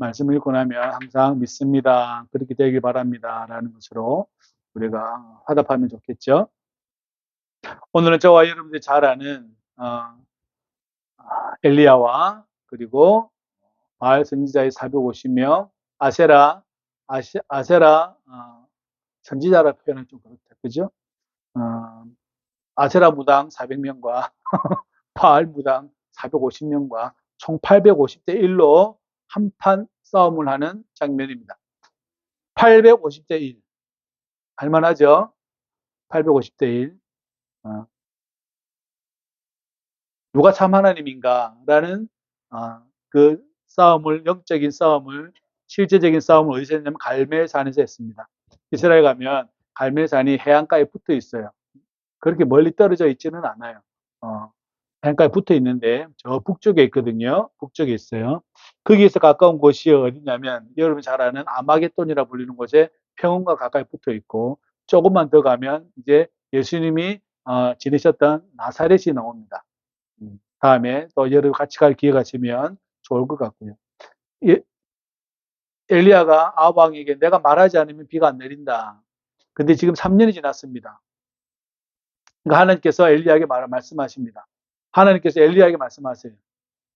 말씀을 읽고 나면 항상 믿습니다. 그렇게 되길 바랍니다. 라는 것으로 우리가 화답하면 좋겠죠. 오늘은 저와 여러분들이 잘 아는 엘리야와 그리고 바알 선지자의 450명, 아세라 선지자라 표현은 좀 그렇다. 그죠? 아세라 무당 400명과 바알 무당 450명과 총 850대 1로 한판 싸움을 하는 장면입니다. 850대 1. 할만하죠? 850대 1. 누가 참 하나님인가라는 그 싸움을, 영적인 싸움을, 실제적인 싸움을 어디서 했냐면 갈멜산에서 했습니다. 이스라엘 가면 갈멜산이 해안가에 붙어 있어요. 그렇게 멀리 떨어져 있지는 않아요. 해안가에 붙어 있는데 저 북쪽에 있거든요. 북쪽에 있어요. 거기에서 가까운 곳이 어디냐면 여러분 잘 아는 아마겟돈이라 불리는 곳에 평원과 가까이 붙어 있고 조금만 더 가면 이제 예수님이 지내셨던 나사렛이 나옵니다. 다음에 또 여러분 같이 갈 기회가 있으면 좋을 것 같고요. 엘리야가 아합 왕에게 내가 말하지 않으면 비가 안 내린다. 근데 지금 3년이 지났습니다. 그러니까 하나님께서 엘리야에게 말씀하십니다. 하나님께서 엘리야에게 말씀하세요.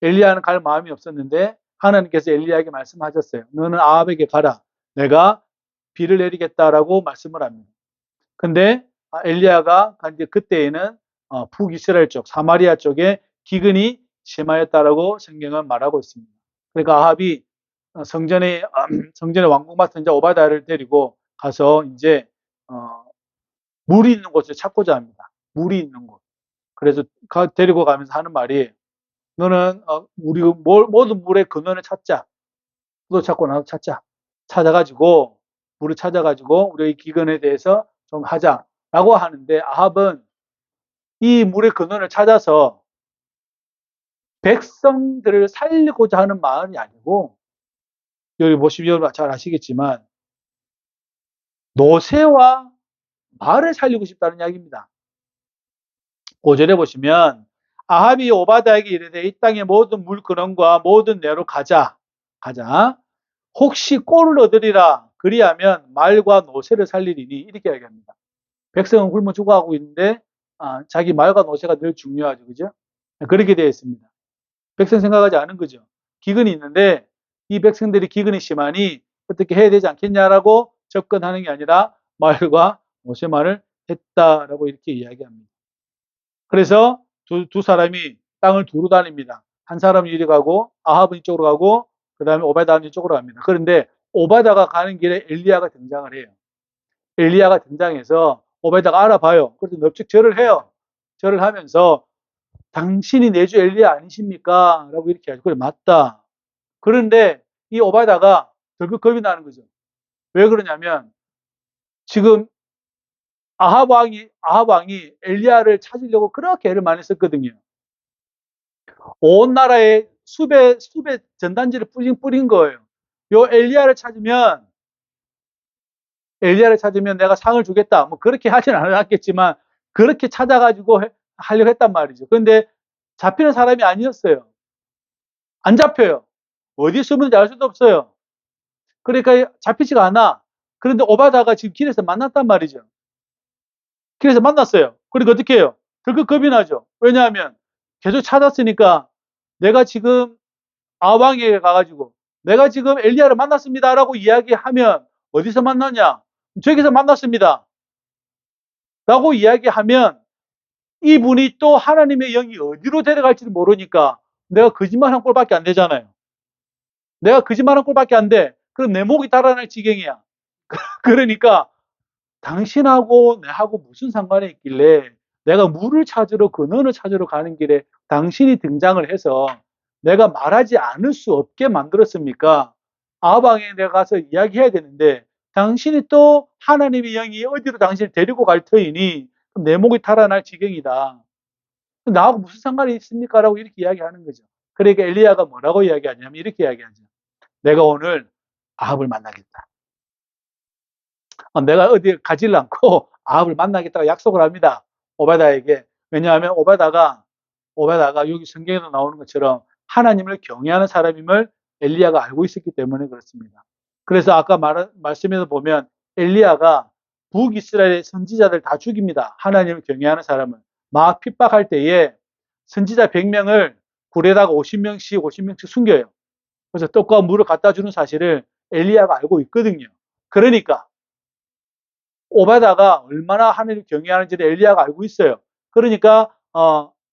엘리야는 갈 마음이 없었는데 하나님께서 엘리야에게 말씀하셨어요. 너는 아합에게 가라. 내가 비를 내리겠다라고 말씀을 합니다. 근데 엘리야가 이제 그때에는 북이스라엘 쪽, 사마리아 쪽에 기근이 심하였다라고 성경은 말하고 있습니다. 그러니까 아합이 성전의 왕궁 맡은 자 오바다를 데리고 가서 이제 물이 있는 곳을 찾고자 합니다. 물이 있는 곳. 그래서 데리고 가면서 하는 말이 너는 우리 모든 물의 근원을 찾자. 너 찾고 나도 찾자. 찾아가지고 물을 찾아가지고 우리의 기근에 대해서 좀 하자라고 하는데 아합은 이 물의 근원을 찾아서 백성들을 살리고자 하는 마음이 아니고 여기 보시면 여러분 잘 아시겠지만 노새와 말을 살리고 싶다는 이야기입니다. 5절에 보시면 아합이 오바다에게 이르되 이 땅의 모든 물 근원과 모든 내로 가자. 혹시 꼴을 얻으리라. 그리하면 말과 노새를 살리리니 이렇게 이야기합니다. 백성은 굶어 죽어가고 있는데 자기 말과 노새가 늘 중요하죠. 그죠? 그렇게 되어 있습니다. 백성 생각하지 않은 거죠. 기근이 있는데 이 백성들이 기근이 심하니 어떻게 해야 되지 않겠냐라고 접근하는 게 아니라 말과 노새말을 했다라고 이렇게 이야기합니다. 그래서 두 사람이 땅을 두루 다닙니다. 한 사람은 이리 가고 아합은 이쪽으로 가고 그 다음에 오바다는 이쪽으로 갑니다. 그런데 오바다가 가는 길에 엘리야가 등장을 해요. 엘리야가 등장해서 오바다가 알아봐요. 그래서 넙죽 절을 해요. 절을 하면서 당신이 내주 엘리야 아니십니까? 라고 이렇게 하죠. 그래 맞다. 그런데 이 오바다가 결국 겁이 나는 거죠. 왜 그러냐면 지금 아합 왕이 엘리야를 찾으려고 그렇게 애를 많이 썼거든요. 온 나라에 수배 전단지를 뿌린 거예요. 요 엘리야를 찾으면 내가 상을 주겠다. 뭐 그렇게 하진 않았겠지만 그렇게 찾아가지고 하려고 했단 말이죠. 그런데 잡히는 사람이 아니었어요. 안 잡혀요. 어디에 숨는지 알 수도 없어요. 그러니까 잡히지가 않아. 그런데 오바다가 지금 길에서 만났단 말이죠. 길에서 만났어요. 그러니까 어떻게 해요? 덜컥 겁이 나죠. 왜냐하면 계속 찾았으니까 내가 지금 아왕에게 가가지고 내가 지금 엘리야를 만났습니다라고 이야기하면 어디서 만났냐? 저기서 만났습니다. 라고 이야기하면 이분이 또 하나님의 영이 어디로 데려갈지 모르니까 내가 거짓말 한 꼴밖에 안 되잖아요. 내가 거짓말 한 꼴밖에 안 돼. 그럼 내 목이 달아날 지경이야. 그러니까 당신하고 내하고 무슨 상관이 있길래 내가 물을 찾으러 근원을 찾으러 가는 길에 당신이 등장을 해서 내가 말하지 않을 수 없게 만들었습니까? 아방에 내가 가서 이야기해야 되는데 당신이 또 하나님의 영이 어디로 당신을 데리고 갈 터이니 내 목이 달아날 지경이다. 나하고 무슨 상관이 있습니까? 라고 이렇게 이야기하는 거죠. 그러니까 엘리야가 뭐라고 이야기하냐면 이렇게 이야기하죠. 내가 오늘 아합을 만나겠다. 내가 어디 가지를 않고 아합을 만나겠다고 약속을 합니다. 오바다에게. 왜냐하면 오바다가 여기 성경에도 나오는 것처럼 하나님을 경외하는 사람임을 엘리야가 알고 있었기 때문에 그렇습니다. 그래서 아까 말씀에서 보면 엘리야가 북이스라엘의 선지자들 다 죽입니다. 하나님을 경외하는 사람을. 막 핍박할 때에 선지자 100명을 굴에다가 50명씩 숨겨요. 그래서 떡과 물을 갖다 주는 사실을 엘리야가 알고 있거든요. 그러니까 오바다가 얼마나 하나님을 경외하는지를 엘리야가 알고 있어요. 그러니까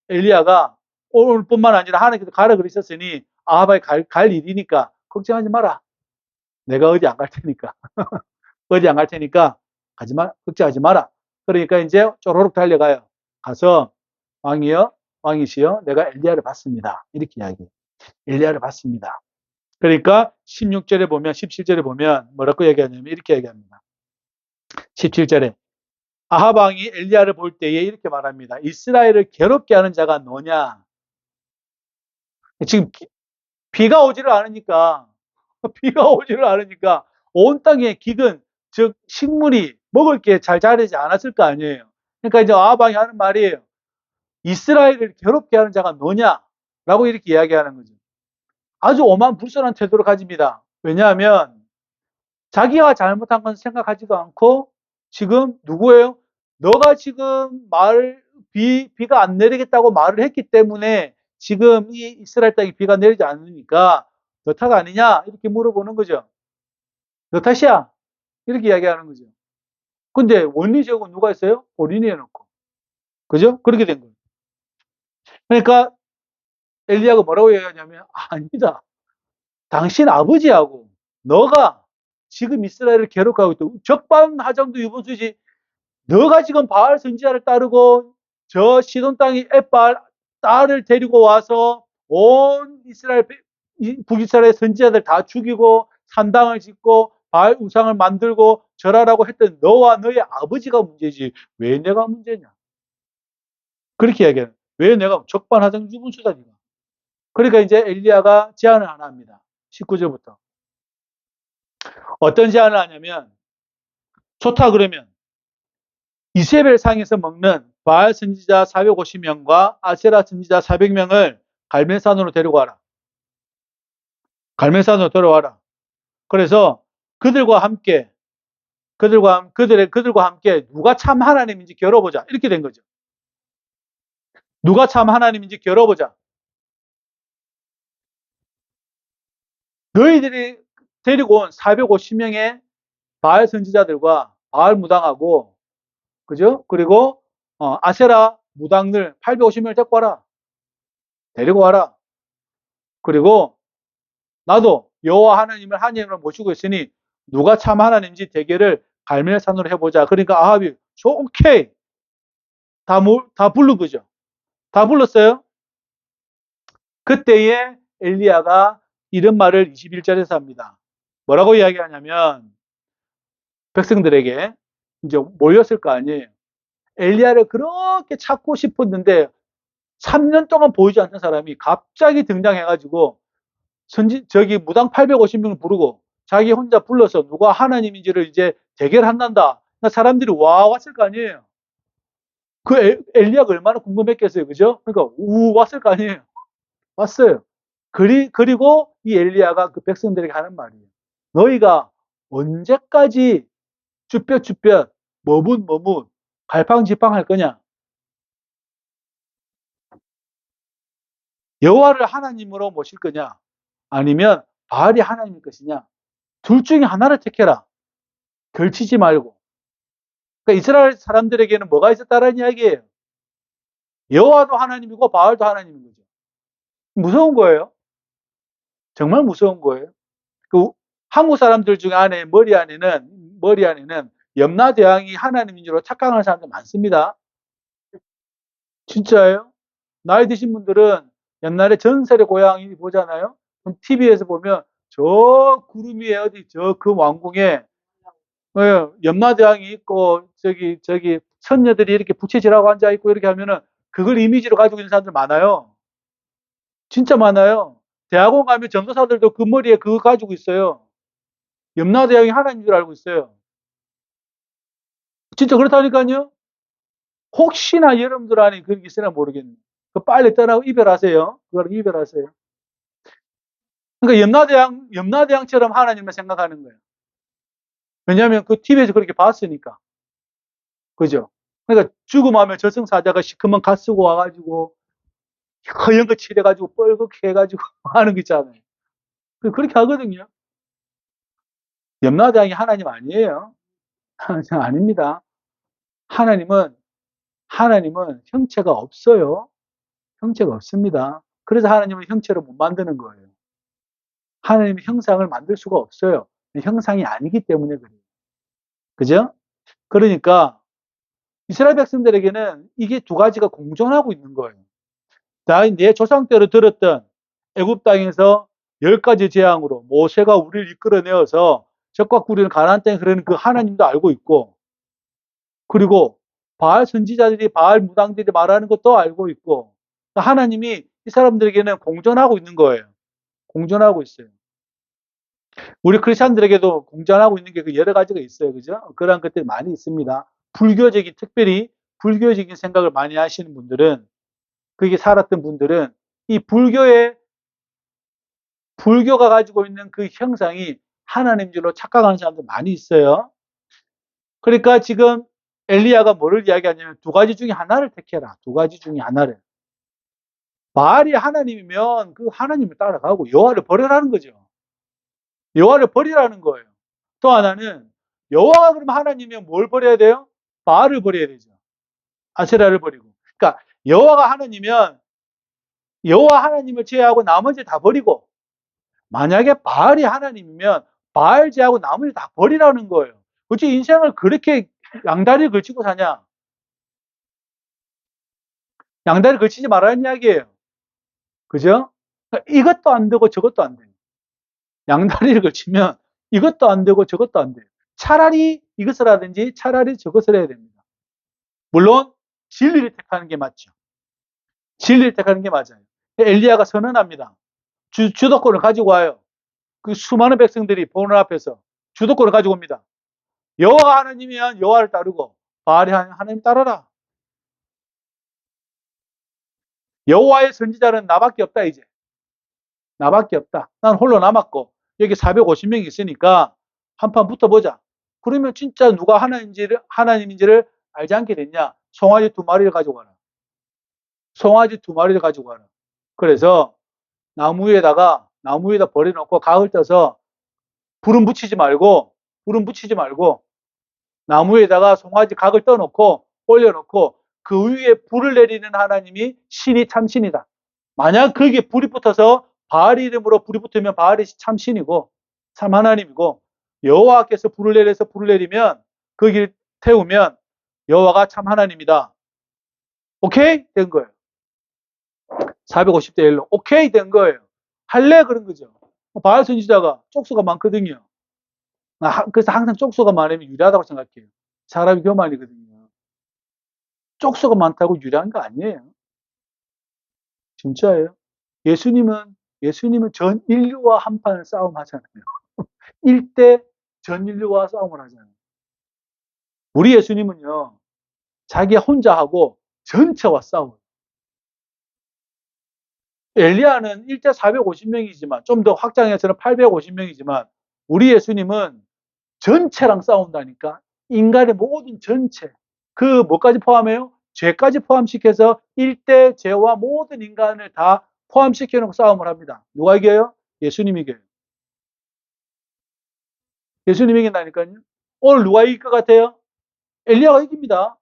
엘리야가 오늘뿐만 아니라 하나님께서 가라 그러셨으니 아하바에 갈 일이니까 걱정하지 마라. 내가 어디 안 갈 테니까. 어디 안 갈 테니까 가지 마, 걱정하지 마라. 그러니까 이제 쪼로록 달려가요. 가서 왕이여, 왕이시여, 내가 엘리야를 봤습니다. 이렇게 이야기해요. 엘리야를 봤습니다. 그러니까 16절에 보면 17절에 보면 뭐라고 얘기하냐면 이렇게 얘기합니다. 17절에 아합 왕이 엘리야를 볼 때에 이렇게 말합니다. 이스라엘을 괴롭게 하는 자가 너냐? 지금 비가 오지를 않으니까 비가 오지를 않으니까 온 땅에 기근 즉 식물이 먹을 게 잘 자라지 않았을 거 아니에요. 그러니까 이제 아합 왕이 하는 말이에요. 이스라엘을 괴롭게 하는 자가 너냐라고 이렇게 이야기하는 거죠. 아주 오만불선한 태도를 가집니다. 왜냐하면 자기가 잘못한 건 생각하지도 않고 지금 누구예요? 너가 지금 비가 안 내리겠다고 말을 했기 때문에 지금 이 이스라엘 땅에 비가 내리지 않으니까 너 탓 아니냐? 이렇게 물어보는 거죠. 너 탓이야. 이렇게 이야기하는 거죠. 근데 원리 제공은 누가 했어요? 본인이 해놓고. 그죠? 그렇게 된 거예요. 그러니까 엘리야가 뭐라고 얘기하냐면 아니다. 당신 아버지하고 너가 지금 이스라엘을 괴롭히고 있다. 적반하장도 유분수지. 너가 지금 바알 선지자를 따르고 저 시돈 땅의 엣바알 딸을 데리고 와서 온 이스라엘 북이스라엘 선지자들 다 죽이고 산당을 짓고 바알 우상을 만들고 절하라고 했던 너와 너의 아버지가 문제지 왜 내가 문제냐? 그렇게 얘기해요. 왜 내가 적반하장 유분수다 니가. 그러니까 이제 엘리야가 제안을 하나 합니다. 19절부터. 어떤 제안을 하냐면 좋다 그러면 이세벨 상에서 먹는 바알 선지자 450명과 아세라 선지자 400명을 갈멜산으로 데려와라. 갈멜산으로 데려와라. 그래서 그들과 함께 누가 참 하나님인지 겨뤄보자. 이렇게 된 거죠. 누가 참 하나님인지 겨뤄보자. 너희들이 데리고 온 450명의 바알 선지자들과 바알 무당하고 그죠? 그리고 아세라 무당들 850명을 데리고 와라. 데리고 와라. 그리고 나도 여호와 하나님을 모시고 있으니 누가 참 하나님인지 대결을 갈멜산으로 해보자. 그러니까 아합이 오케이 다 부른 거죠. 다 불렀어요. 그때에 엘리야가 이런 말을 21절에서 합니다. 뭐라고 이야기하냐면 백성들에게 이제 모였을 거 아니에요. 엘리야를 그렇게 찾고 싶었는데 3년 동안 보이지 않던 사람이 갑자기 등장해가지고 저기 무당 850명을 부르고 자기 혼자 불러서 누가 하나님인지를 이제 대결한단다. 사람들이 와 왔을 거 아니에요. 그 엘리야가 얼마나 궁금했겠어요. 그죠? 그러니까 왔을 거 아니에요. 왔어요. 그리고 이 엘리야가 그 백성들에게 하는 말이에요. 너희가 언제까지 쭈뼛쭈뼛 머뭇머뭇 갈팡질팡 할 거냐? 여호와를 하나님으로 모실 거냐? 아니면 바알이 하나님일 것이냐? 둘 중에 하나를 택해라. 걸치지 말고. 그러니까 이스라엘 사람들에게는 뭐가 있었다는 이야기예요. 여호와도 하나님이고 바알도 하나님인 거죠. 무서운 거예요. 정말 무서운 거예요. 그 한국 사람들 중에 머리 안에는 염라대왕이 하나님인 줄 착각하는 사람들 많습니다. 진짜예요. 나이 드신 분들은 옛날에 전설의 고향이 보잖아요. 그럼 TV에서 보면 저 구름 위에 어디 저 그 왕궁에 염라대왕이 있고 저기 선녀들이 이렇게 부채질하고 앉아 있고 이렇게 하면은 그걸 이미지로 가지고 있는 사람들 많아요. 진짜 많아요. 대학원 가면 전도사들도 그 머리에 그거 가지고 있어요. 염라대왕이 하나님인 줄 알고 있어요. 진짜 그렇다니까요. 혹시나 여러분들 안에 그런 게 있으나 모르겠네. 그 빨리 떠나고 이별하세요. 그거랑 이별하세요. 그러니까 염라대왕처럼 하나님을 생각하는 거예요. 왜냐하면 그 TV에서 그렇게 봤으니까. 그죠? 그러니까 죽음하면 저승사자가 시커먼 갓 쓰고 와가지고 허연 거 칠해가지고 뻘겋게 해가지고 하는 거 있잖아요. 그렇게 하거든요. 염라대왕이 하나님 아니에요. 아닙니다. 하나님은 형체가 없어요. 형체가 없습니다. 그래서 하나님은 형체를 못 만드는 거예요. 하나님이 형상을 만들 수가 없어요. 형상이 아니기 때문에 그래요. 그죠? 그러니까 이스라엘 백성들에게는 이게 두 가지가 공존하고 있는 거예요. 내 조상 때로 들었던 애굽 땅에서 10가지 재앙으로 모세가 우리를 이끌어내어서 적과 꿀이는 가나안 땅에 흐르는 그 하나님도 알고 있고, 그리고 바알 선지자들이, 바알 무당들이 말하는 것도 알고 있고, 하나님이 이 사람들에게는 공존하고 있는 거예요. 공존하고 있어요. 우리 크리스찬들에게도 공존하고 있는 게 여러 가지가 있어요. 그죠? 그런 것들이 많이 있습니다. 특별히 불교적인 생각을 많이 하시는 분들은, 거기 살았던 분들은 이 불교가 가지고 있는 그 형상이 하나님인 줄로 착각하는 사람들 많이 있어요. 그러니까 지금 엘리야가 뭐를 이야기하냐면 두 가지 중에 하나를 택해라. 두 가지 중에 하나를. 바알이 하나님이면 그 하나님을 따라가고 여호와를 버려라는 거죠. 여호와를 버리라는 거예요. 또 하나는 여호와가 그러면 하나님이면 뭘 버려야 돼요? 바알을 버려야 되죠. 아세라를 버리고. 그러니까 여호와가 하나님이면 여호와 하나님을 제외하고 나머지 다 버리고, 만약에 바알이 하나님이면 바알 제하고 나머지 다 버리라는 거예요. 어찌 인생을 그렇게 양다리를 걸치고 사냐? 양다리를 걸치지 말라는 이야기예요. 그죠? 그러니까 이것도 안 되고 저것도 안 돼요. 양다리를 걸치면 이것도 안 되고 저것도 안 돼요. 차라리 이것을 하든지 차라리 저것을 해야 됩니다. 물론 진리를 택하는 게 맞죠. 진리를 택하는 게 맞아요. 엘리야가 선언합니다. 주도권을 가지고 와요. 그 수많은 백성들이 보는 앞에서 주도권을 가지고 옵니다. 여호와가 하나님이면 여호와를 따르고 바알이 하나님 따르라. 여호와의 선지자는 나밖에 없다 이제. 나밖에 없다. 난 홀로 남았고 여기 450명이 있으니까 한판 붙어보자. 그러면 진짜 누가 하나님인지를 알지 않게 됐냐? 송아지 2마리를 가지고 가라. 송아지 2마리를 가지고 가라. 그래서 나무 위에다 버려놓고 각을 떠서 불은 붙이지 말고 나무 위에다가 송아지 각을 떠놓고 올려놓고 그 위에 불을 내리는 하나님이 신이 참신이다. 만약 거기에 불이 붙어서 바알 이름으로 불이 붙으면 바알이 참신이고 참 하나님이고, 여호와께서 불을 내리면 거기를 태우면 여호와가 참 하나님이다. 오케이? 된 거예요. 450대 1로 오케이 된 거예요. 할래? 그런 거죠. 바알 선지자가 쪽수가 많거든요. 그래서 항상 쪽수가 많으면 유리하다고 생각해요. 사람이 교만이거든요. 쪽수가 많다고 유리한 거 아니에요. 진짜예요. 예수님은 전 인류와 한판을 싸움하잖아요. 1대 전 인류와 싸움을 하잖아요. 우리 예수님은요, 자기 혼자 하고 전체와 싸워요. 엘리야는 1대 450명이지만, 좀 더 확장해서는 850명이지만, 우리 예수님은 전체랑 싸운다니까. 인간의 모든 전체. 그 뭐까지 포함해요? 죄까지 포함시켜서 1대 죄와 모든 인간을 다 포함시켜 놓고 싸움을 합니다. 누가 이겨요? 예수님이 이겨요. 예수님이 이긴다니까요. 오늘 누가 이길 것 같아요? 엘리야가 이깁니다.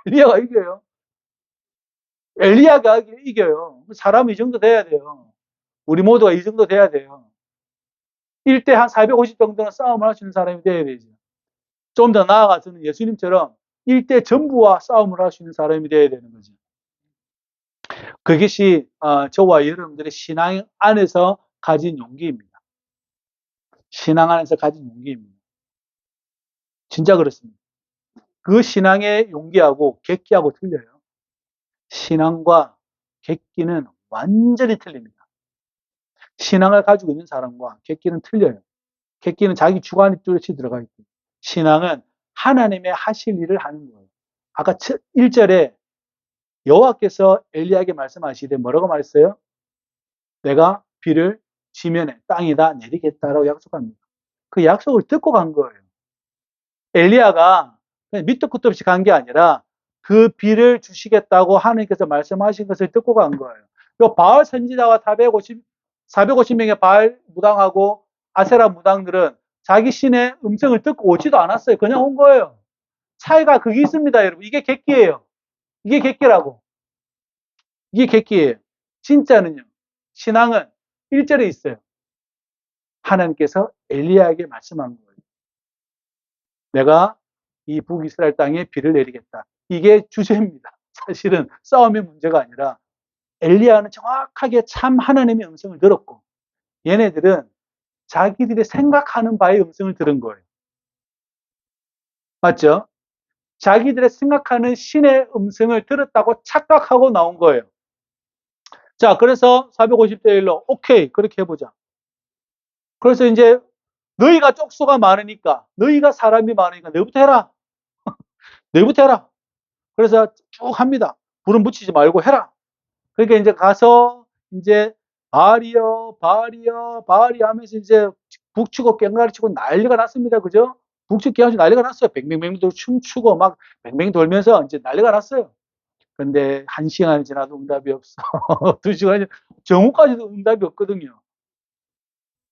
엘리야가 이겨요. 엘리야가 이겨요. 사람이 이 정도 돼야 돼요. 우리 모두가 이 정도 돼야 돼요. 1대 한 450 정도는 싸움을 할 수 있는 사람이 돼야 되죠. 좀 더 나아가서는 예수님처럼 1대 전부와 싸움을 할 수 있는 사람이 돼야 되는 거죠. 그것이 저와 여러분들의 신앙 안에서 가진 용기입니다. 신앙 안에서 가진 용기입니다. 진짜 그렇습니다. 그 신앙의 용기하고 객기하고 틀려요. 신앙과 객기는 완전히 틀립니다. 신앙을 가지고 있는 사람과 객기는 틀려요. 객기는 자기 주관이 뚜렷이 들어가 있고, 신앙은 하나님의 하실 일을 하는 거예요. 아까 1절에 여호와께서 엘리야에게 말씀하시되 뭐라고 말했어요? 내가 비를 지면에 땅에다 내리겠다라고 약속합니다. 그 약속을 듣고 간 거예요. 엘리야가 그냥 밑도 끝도 없이 간 게 아니라 그 비를 주시겠다고 하나님께서 말씀하신 것을 듣고 간 거예요. 요 바알 선지자와 450명의 바알 무당하고 아세라 무당들은 자기 신의 음성을 듣고 오지도 않았어요. 그냥 온 거예요. 차이가 그게 있습니다, 여러분. 이게 객기예요. 이게 객기라고. 이게 객기예요. 진짜는요. 신앙은 1절에 있어요. 하나님께서 엘리야에게 말씀한 거예요. 내가 이 북이스라엘 땅에 비를 내리겠다. 이게 주제입니다. 사실은 싸움의 문제가 아니라 엘리야는 정확하게 참 하나님의 음성을 들었고 얘네들은 자기들이 생각하는 바의 음성을 들은 거예요. 맞죠? 자기들의 생각하는 신의 음성을 들었다고 착각하고 나온 거예요. 자, 그래서 450대 1로 오케이 그렇게 해보자. 그래서 이제 너희가 쪽수가 많으니까 너희가 사람이 많으니까 너희부터 해라. 너희부터 해라. 그래서 쭉 합니다. 불은 붙이지 말고 해라. 그러니까 이제 가서 이제 바알이여 바알이여 바알이 하면서 이제 북치고 깽가리 치고 난리가 났습니다. 그죠? 북치고 깽가리 난리가 났어요. 뱅뱅뱅 춤추고 막 뱅뱅 돌면서 이제 난리가 났어요. 근데 1시간이 지나도 응답이 없어. 2시간이 정오까지도 응답이 없거든요.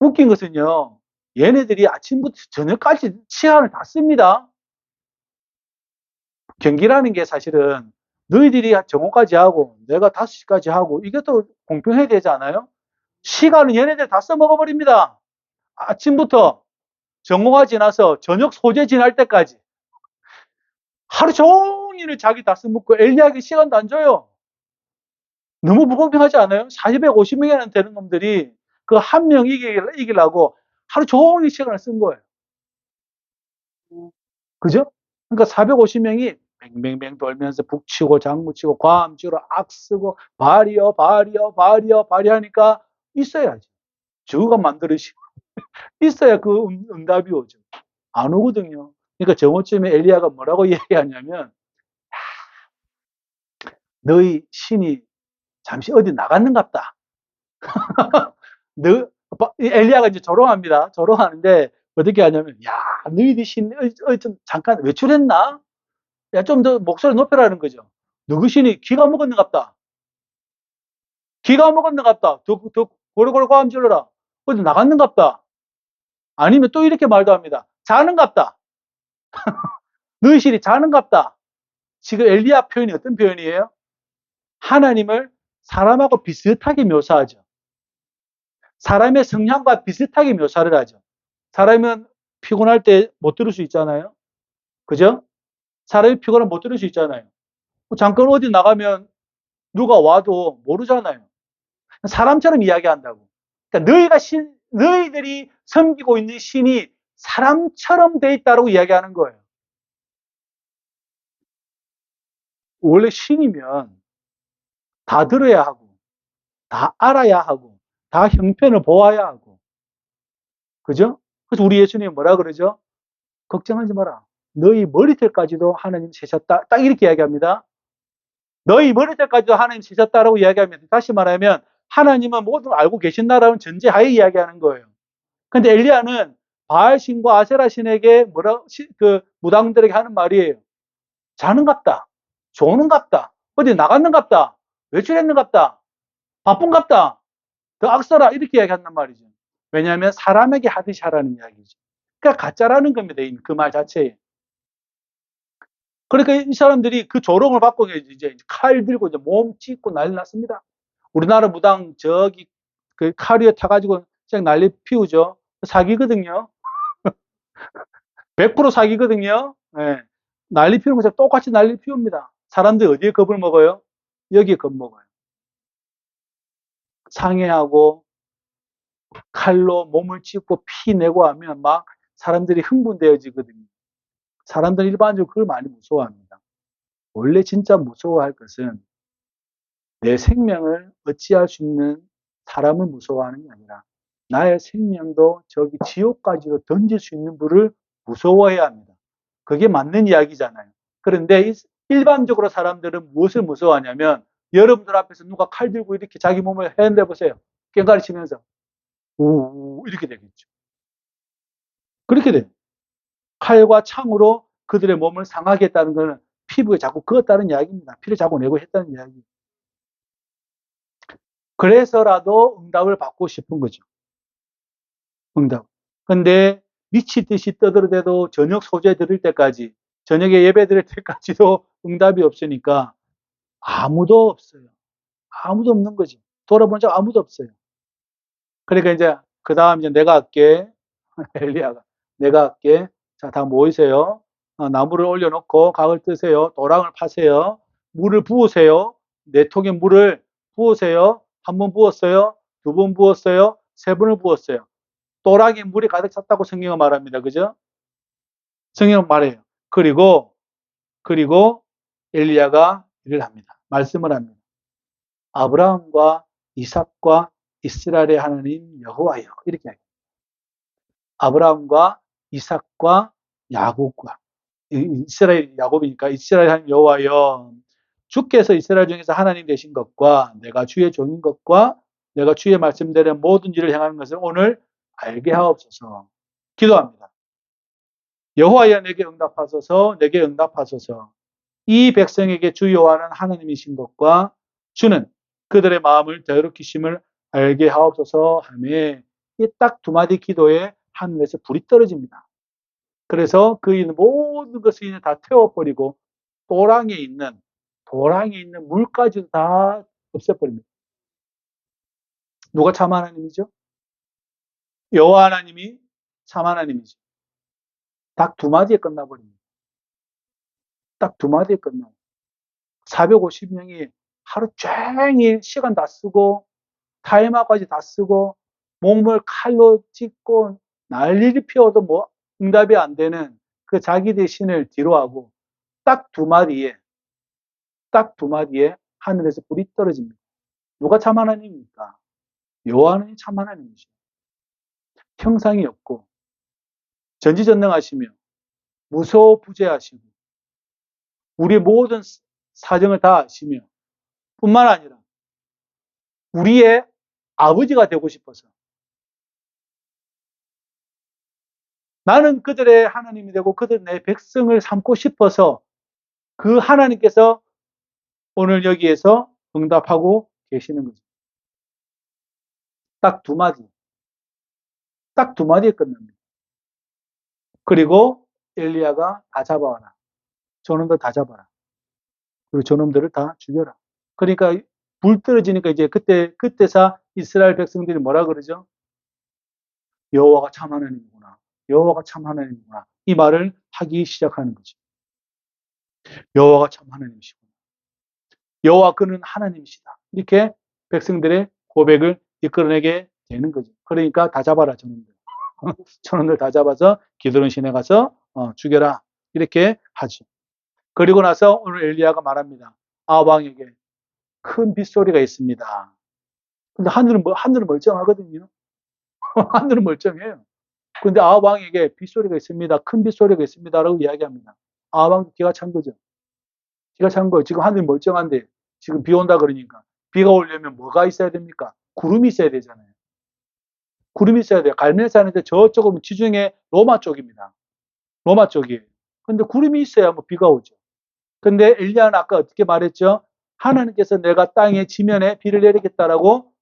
웃긴 것은요. 얘네들이 아침부터 저녁까지 시간을 다 씁니다. 경기라는 게 사실은 너희들이 정오까지 하고 내가 5시까지 하고 이게 또 공평해야 되지 않아요? 시간은 얘네들 다 써먹어버립니다. 아침부터 정오가 지나서 저녁 소재 지날 때까지 하루 종일을 자기 다 써먹고 엘리야에게 시간도 안 줘요. 너무 무공평하지 않아요? 450명이나 되는 놈들이 그 한 명 이기려고 하루 종일 시간을 쓴 거예요. 그죠? 그러니까 450명이 뱅뱅뱅 돌면서 북치고 장구치고 과음치고 악쓰고 발이여 발이여 발이여 발이하니까 있어야지. 저가 만들으시고 있어야 그 응답이 오죠. 안 오거든요. 그러니까 정오쯤에 엘리야가 뭐라고 얘기하냐면 너희 신이 잠시 어디 나갔는갑다. 너 엘리야가 이제 조롱합니다. 조롱하는데 어떻게 하냐면 야 너희들 신 좀 잠깐 외출했나? 야 좀 더 목소리 높여라는 거죠. 누구 신이 기가 먹었는갑다. 기가 먹었는갑다. 더 고래고래 과음 질러라. 어디 나갔는갑다. 아니면 또 이렇게 말도 합니다. 자는갑다. 너희 신이 자는갑다. 지금 엘리야 표현이 어떤 표현이에요? 하나님을 사람하고 비슷하게 묘사하죠. 사람의 성향과 비슷하게 묘사를 하죠. 사람은 피곤할 때 못 들을 수 있잖아요. 그죠? 사람이 피곤하면 못 들을 수 있잖아요. 잠깐 어디 나가면 누가 와도 모르잖아요. 사람처럼 이야기한다고. 그러니까 너희들이 섬기고 있는 신이 사람처럼 돼 있다고 이야기하는 거예요. 원래 신이면 다 들어야 하고, 다 알아야 하고, 다 형편을 보아야 하고. 그죠? 그래서 우리 예수님이 뭐라 그러죠? 걱정하지 마라. 너희 머리털까지도 하나님 세셨다. 딱 이렇게 이야기합니다. 너희 머리털까지도 하나님 세셨다라고 이야기하면, 다시 말하면 하나님은 모든 걸 알고 계신다라는 전제하에 이야기하는 거예요. 근데 엘리야는 바알 신과 아세라 신에게 그 무당들에게 하는 말이에요. 자는갑다. 조는갑다. 어디 나갔는갑다. 외출했는갑다. 바쁜갑다. 더 악써라. 이렇게 이야기한단 말이죠. 왜냐하면 사람에게 하듯이 하라는 이야기죠. 그러니까 가짜라는 겁니다. 그 말 자체에. 그러니까 이 사람들이 그 조롱을 받고 이제 칼 들고 이제 몸 찢고 난리 났습니다. 우리나라 무당 저기 그 칼 위에 타가지고 그냥 난리 피우죠. 사기거든요. 100% 사기거든요. 네. 난리 피우는 것처럼 똑같이 난리 피웁니다. 사람들이 어디에 겁을 먹어요? 여기에 겁 먹어요. 상해하고 칼로 몸을 찢고 피 내고 하면 막 사람들이 흥분되어지거든요. 사람들은 일반적으로 그걸 많이 무서워합니다. 원래 진짜 무서워할 것은 내 생명을 어찌할 수 있는 사람을 무서워하는 게 아니라 나의 생명도 저기 지옥까지도 던질 수 있는 분을 무서워해야 합니다. 그게 맞는 이야기잖아요. 그런데 일반적으로 사람들은 무엇을 무서워하냐면 여러분들 앞에서 누가 칼 들고 이렇게 자기 몸을 해낸다 보세요. 깽가리 치면서. 우 이렇게 되겠죠. 그렇게 돼요. 칼과 창으로 그들의 몸을 상하게 했다는 것은 피부에 자꾸 그었다는 이야기입니다. 피를 자꾸 내고 했다는 이야기. 그래서라도 응답을 받고 싶은 거죠. 응답. 근데 미치듯이 떠들어대도 저녁 소재 들을 때까지, 저녁에 예배 드릴 때까지도 응답이 없으니까 아무도 없어요. 아무도 없는 거지. 돌아보는 자 아무도 없어요. 그러니까 이제 그다음 이제 내가 할게. 엘리야가 내가 할게. 자, 다 모이세요. 나무를 올려놓고 각을 뜨세요. 도랑을 파세요. 물을 부으세요. 네 통의 물을 부으세요. 한 번 부었어요. 두 번 부었어요. 세 번을 부었어요. 도랑에 물이 가득 찼다고 성경은 말합니다. 그죠? 성경은 말해요. 그리고 엘리야가 일을 합니다. 말씀을 합니다. 아브라함과 이삭과 이스라엘의 하나님 여호와여. 이렇게 해요. 아브라함과 이삭과 야곱과, 이스라엘 야곱이니까 이스라엘 하나님 여호와여, 주께서 이스라엘 중에서 하나님 되신 것과 내가 주의 종인 것과 내가 주의 말씀대로 모든 일을 행하는 것을 오늘 알게 하옵소서. 기도합니다. 여호와여, 내게 응답하소서. 내게 응답하소서. 이 백성에게 주 여호와는 하나님이신 것과 주는 그들의 마음을 더럽히심을 알게 하옵소서 하며, 이 딱 두 마디 기도에 하늘에서 불이 떨어집니다. 그래서 그 모든 것을 다 태워버리고 도랑에 있는 물까지도 다 없애버립니다. 누가 참 하나님이죠? 여호와 하나님이 참 하나님이죠. 딱 두 마디에 끝나버립니다. 딱 두 마디에 끝나요. 450명이 하루 종일 시간 다 쓰고 타이머까지 다 쓰고 몸을 칼로 찢고 난리를 피워도 뭐 응답이 안 되는 그 자기들의 신을 뒤로 하고 딱 두 마디에 하늘에서 불이 떨어집니다. 누가 참 하나님입니까? 여호와 하나님이 참 하나님이죠. 형상이 없고 전지전능하시며 무소부재하시고 우리의 모든 사정을 다 아시며 뿐만 아니라 우리의 아버지가 되고 싶어서 나는 그들의 하나님이 되고 그들 내 백성을 삼고 싶어서 그 하나님께서 오늘 여기에서 응답하고 계시는 거죠. 딱 두 마디. 딱 두 마디에 끝납니다. 그리고 엘리야가 다 잡아와라. 저놈들 다 잡아라. 그리고 저놈들을 다 죽여라. 그러니까 불 떨어지니까 이제 그때사 이스라엘 백성들이 뭐라 그러죠? 여호와가 참 하나님이구나. 여호와가 참 하나님이구나. 이 말을 하기 시작하는 거죠. 여호와가 참 하나님이시구나. 여호와 그는 하나님이시다. 이렇게 백성들의 고백을 이끌어내게 되는 거죠. 그러니까 다 잡아라 저놈들. 저놈들 다 잡아서 기드론 시내 가서 죽여라. 이렇게 하죠. 그리고 나서 오늘 엘리야가 말합니다. 아합 왕에게 큰 빗소리가 있습니다. 근데 하늘은 멀쩡하거든요. 하늘은 멀쩡해요. 근데 아합 왕에게 빗소리가 있습니다. 큰 빗소리가 있습니다라고 이야기합니다. 아합 왕도 기가 찬 거죠. 기가 찬 거예요. 지금 하늘이 멀쩡한데 지금 비 온다 그러니까. 비가 오려면 뭐가 있어야 됩니까? 구름이 있어야 되잖아요. 구름이 있어야 돼요. 갈멜산인데 저쪽은 지중해 로마 쪽입니다. 로마 쪽이에요. 근데 구름이 있어야 뭐 비가 오죠. 근데 엘리야는 아까 어떻게 말했죠? 하나님께서 내가 땅의 지면에 비를 내리겠다라고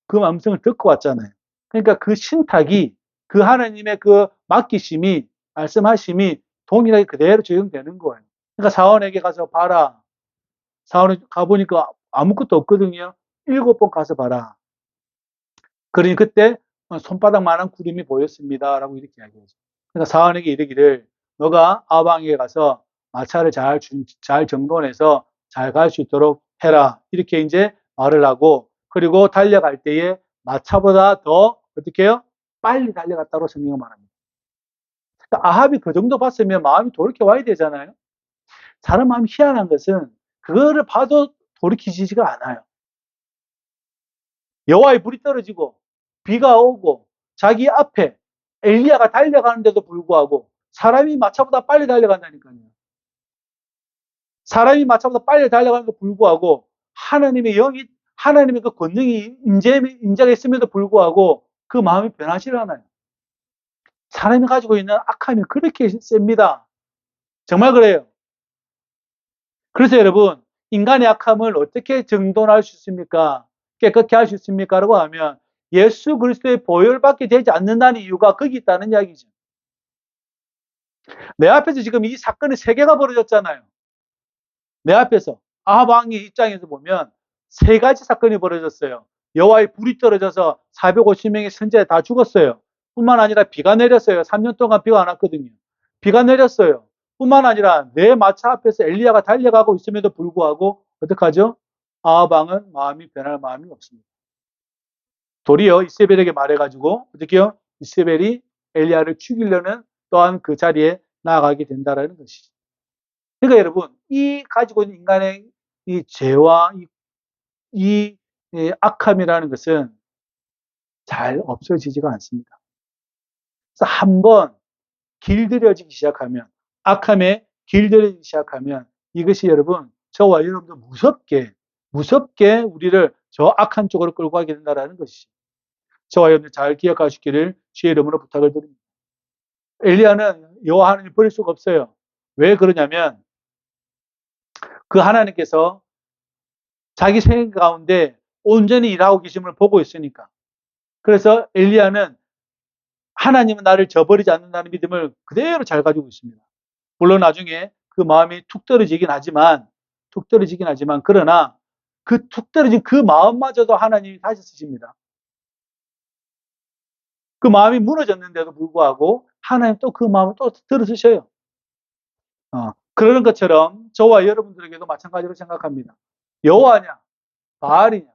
그 음성을 듣고 왔잖아요. 그러니까 그 신탁이 그 하나님의 그 맡기심이 말씀하심이 동일하게 그대로 적용되는 거예요. 그러니까 사원에게 가서 봐라. 사원에 가보니까 아무것도 없거든요. 7번 가서 봐라. 그러니 그때 손바닥만한 구름이 보였습니다라고 이렇게 이야기하죠. 그러니까 사원에게 이르기를 너가 아방에게 가서 마차를 잘 정돈해서 잘 갈 수 있도록 해라. 이렇게 이제 말을 하고, 그리고 달려갈 때에 마차보다 더 어떻게 해요? 빨리 달려갔다고 성경은 말합니다. 그러니까 아합이 그 정도 봤으면 마음이 돌이켜 와야 되잖아요. 사람 마음이 희한한 것은 그거를 봐도 돌이키지가 않아요. 여호와의 불이 떨어지고 비가 오고 자기 앞에 엘리야가 달려가는데도 불구하고 사람이 마차보다 빨리 달려간다니까요. 사람이 마차보다 빨리 달려가는데도 불구하고 하나님의 그 권능이 임재가 있음에도 불구하고 그 마음이 변하질 않아요. 사람이 가지고 있는 악함이 그렇게 셉니다. 정말 그래요. 그래서 여러분, 인간의 악함을 어떻게 정돈할 수 있습니까? 깨끗게 할 수 있습니까? 라고 하면 예수 그리스도의 보혈밖에 되지 않는다는 이유가 거기 있다는 이야기죠. 내 앞에서 지금 이 사건이 세 개가 벌어졌잖아요. 내 앞에서 아합 왕의 입장에서 보면 세 가지 사건이 벌어졌어요. 여호와의 불이 떨어져서 450명의 선지자 다 죽었어요. 뿐만 아니라 비가 내렸어요. 3년 동안 비가 안 왔거든요. 비가 내렸어요. 뿐만 아니라 내 마차 앞에서 엘리야가 달려가고 있음에도 불구하고 어떡하죠? 아합 왕은 마음이 변할 마음이 없습니다. 도리어 이세벨에게 말해가지고 어떻게요? 이세벨이 엘리야를 죽이려는 또한 그 자리에 나아가게 된다라는 것이죠. 그러니까 여러분, 이 가지고 있는 인간의 이 죄와 이 악함이라는 것은 잘 없어지지가 않습니다. 그래서 한번 길들여지기 시작하면, 악함에 길들여지기 시작하면 이것이 여러분, 저와 여러분도 무섭게 우리를 저 악한 쪽으로 끌고 가게 된다는 것이죠. 저와 여러분들 잘 기억하시기를 주의 이름으로 부탁을 드립니다. 엘리야는 여호와 하나님을 버릴 수가 없어요. 왜 그러냐면 그 하나님께서 자기 생각 가운데 온전히 일하고 계심을 보고 있으니까. 그래서 엘리야는 하나님은 나를 저버리지 않는다는 믿음을 그대로 잘 가지고 있습니다. 물론 나중에 그 마음이 툭 떨어지긴 하지만 그러나 그 툭 떨어진 그 마음마저도 하나님이 다시 쓰십니다. 그 마음이 무너졌는데도 불구하고 하나님 또 그 마음을 또 들어주셔요. 그러는 것처럼 저와 여러분들에게도 마찬가지로 생각합니다. 여호와냐 바알이냐,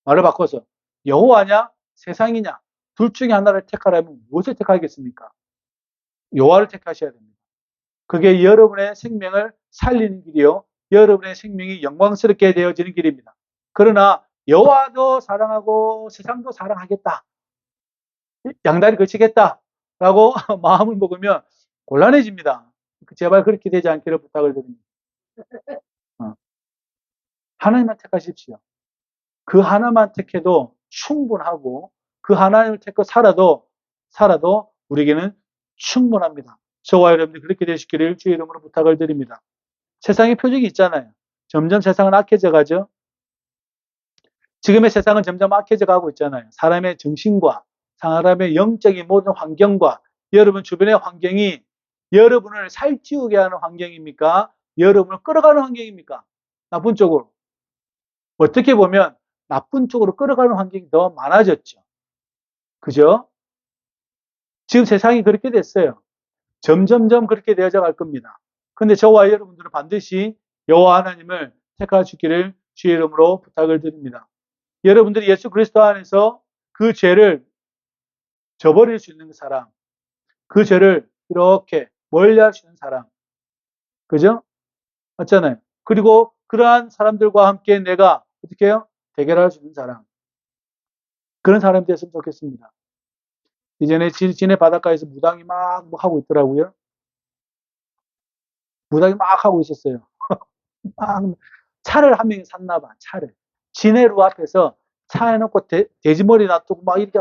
말을 바꿔서 여호와냐 세상이냐, 둘 중에 하나를 택하라면 무엇을 택하겠습니까? 여호와를 택하셔야 됩니다. 그게 여러분의 생명을 살리는 길이요, 여러분의 생명이 영광스럽게 되어지는 길입니다. 그러나 여호와도 사랑하고 세상도 사랑하겠다, 양다리 걸치겠다라고 마음을 먹으면 곤란해집니다. 제발 그렇게 되지 않기를 부탁을 드립니다. 하나님만 택하십시오. 그 하나만 택해도 충분하고 그 하나님을 택하고 살아도 우리에게는 충분합니다. 저와 여러분들 그렇게 되시기를 주의 이름으로 부탁을 드립니다. 세상의 표적이 있잖아요. 점점 세상은 악해져 가죠. 지금의 세상은 점점 악해져 가고 있잖아요. 사람의 정신과 사람의 영적인 모든 환경과 여러분 주변의 환경이 여러분을 살찌우게 하는 환경입니까? 여러분을 끌어가는 환경입니까? 나쁜 쪽으로. 어떻게 보면 나쁜 쪽으로 끌어가는 환경이 더 많아졌죠. 그죠? 지금 세상이 그렇게 됐어요. 점점점 그렇게 되어져 갈 겁니다. 근데 저와 여러분들은 반드시 여호와 하나님을 택하시기를 주의 이름으로 부탁을 드립니다. 여러분들이 예수 그리스도 안에서 그 죄를 저버릴 수 있는 사람, 그 죄를 이렇게 멀리할 수 있는 사람, 그죠? 맞잖아요. 그리고 그러한 사람들과 함께 내가 어떻게 해요? 대결할 수 있는 사람, 그런 사람이 됐으면 좋겠습니다. 이전에 진해 바닷가에서 무당이 막 하고 있더라고요. 무당이 막 하고 있었어요. 막 차를 한 명이 샀나 봐. 차를. 진해루 앞에서 차 해놓고 돼지머리 놔두고 막 이렇게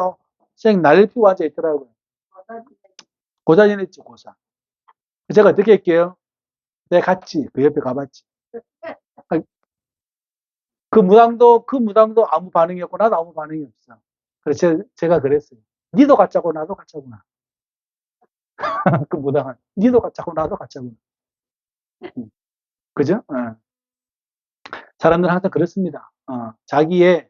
쌩 난리 피고 앉아 있더라고요. 고사 지냈지, 고사. 제가 어떻게 할게요? 내가 갔지. 그 옆에 가봤지. 그 무당도 아무 반응이 없고 나도 아무 반응이 없어. 그래서 제가 그랬어요. 니도 가짜고 나도 가짜구나. 그 무당은 니도 가짜고 나도 가짜구나. 그죠? 사람들은 항상 그렇습니다. 자기의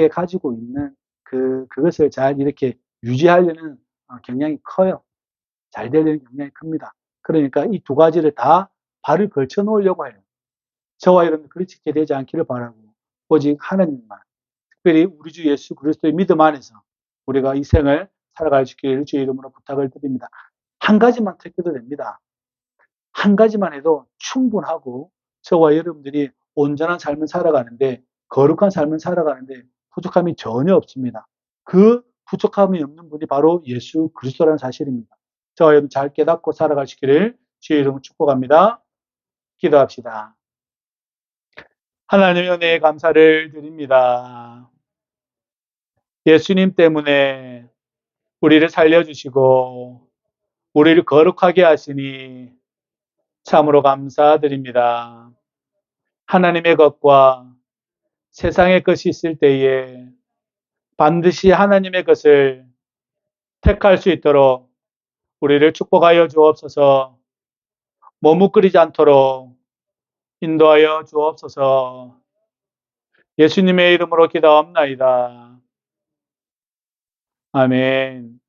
가지고 있는 그것을 잘 이렇게 유지하려는 경향이 커요. 잘 되려는 경향이 큽니다. 그러니까 이 두 가지를 다 발을 걸쳐 놓으려고 해요. 저와 여러분 그렇게 되지 않기를 바라고, 오직 하나님만, 특별히 우리 주 예수 그리스도의 믿음 안에서 우리가 이 생을 살아갈 수 있기를 주의 이름으로 부탁을 드립니다. 한 가지만 택해도 됩니다. 한 가지만 해도 충분하고 저와 여러분들이 온전한 삶을 살아가는데, 거룩한 삶을 살아가는데 부족함이 전혀 없습니다. 그 부족함이 없는 분이 바로 예수 그리스도라는 사실입니다. 저와 여러분 잘 깨닫고 살아가시기를 주의 이름으로 축복합니다. 기도합시다. 하나님의 은혜에 감사를 드립니다. 예수님 때문에 우리를 살려주시고 우리를 거룩하게 하시니 참으로 감사드립니다. 하나님의 것과 세상의 것이 있을 때에 반드시 하나님의 것을 택할 수 있도록 우리를 축복하여 주옵소서. 머뭇거리지 않도록 인도하여 주옵소서. 예수님의 이름으로 기도합나이다. 아멘.